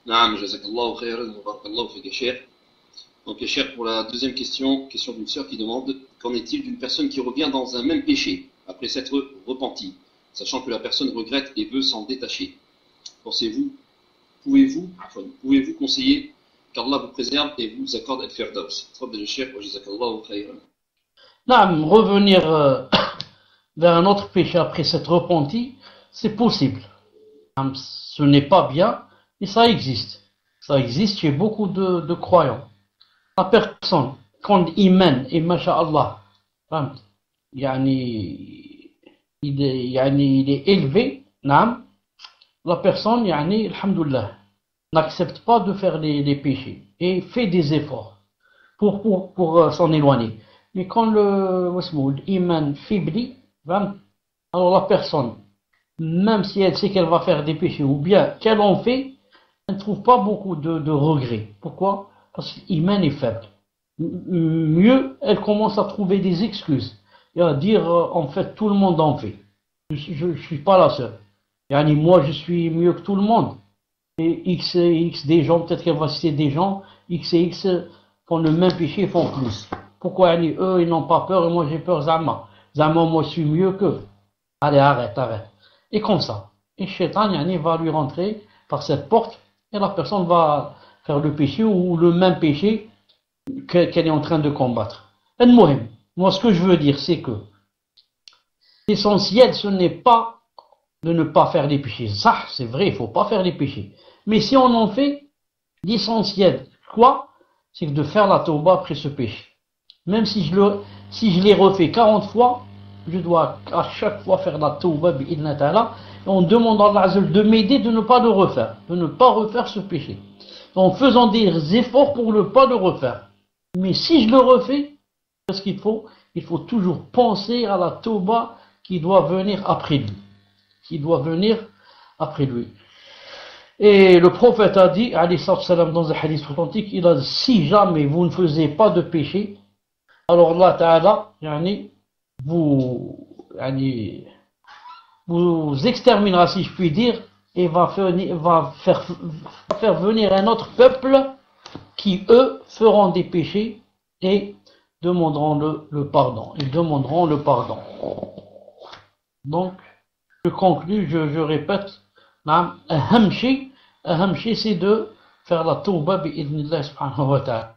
Naam, jazakallahu khairan, wa barakallahu fik, ya Cheikh. Donc, ya Cheikh, pour la deuxième question, question d'une sœur qui demande qu'en est-il d'une personne qui revient dans un même péché après s'être repentie, sachant que la personne regrette et veut s'en détacher. Pensez-vous, pouvez-vous conseiller qu'Allah vous préserve et vous accorde al-Firdaus. Tfaddal ya Cheikh, wa jazakallahu khairan. Non, revenir vers un autre péché après s'être repenti, c'est possible. Ce n'est pas bien, mais ça existe. Ça existe chez beaucoup de croyants. La personne, quand il mène, et masha'Allah, il est élevé, la personne, alhamdoulilah, n'accepte pas de faire les péchés et fait des efforts pour s'en éloigner. Mais quand l'iman faiblit, alors la personne, même si elle sait qu'elle va faire des péchés ou bien qu'elle en fait, elle ne trouve pas beaucoup de regrets. Pourquoi? Parce que l'iman est faible. Mieux, elle commence à trouver des excuses et à dire en fait tout le monde en fait. Je ne suis pas la seule. Moi je suis mieux que tout le monde. Et X des gens, peut-être qu'elle va citer des gens, X et X font le même péché et font plus. Pourquoi eux ils n'ont pas peur et moi j'ai peur Zama? Zama moi je suis mieux qu'eux. Allez arrête. Et comme ça. Et Shaitan va lui rentrer par cette porte et la personne va faire le péché ou le même péché qu'elle est en train de combattre. Moi ce que je veux dire c'est que l'essentiel ce n'est pas de ne pas faire les péchés. Ça c'est vrai, il ne faut pas faire les péchés. Mais si on en fait, l'essentiel, quoi? C'est de faire la tauba après ce péché. Même si je l'ai refait 40 fois, je dois à chaque fois faire la tauba bi'idna ta'ala, et on demande à Allah de m'aider de ne pas le refaire, de ne pas refaire ce péché. En faisant des efforts pour ne pas le refaire. Mais si je le refais, qu'est-ce qu'il faut? Il faut toujours penser à la tauba qui doit venir après lui. Et le prophète a dit, alayhi salam, dans un hadith authentique, il a dit, si jamais vous ne faisiez pas de péché, alors Allah Ta'ala, vous exterminera, si je puis dire, et va faire venir un autre peuple qui, eux, feront des péchés et demanderont le pardon. Ils demanderont le pardon. Donc, je conclus, je répète, Ahamshi, c'est de faire la tauba bi'idnillah subhanahu wa ta'ala.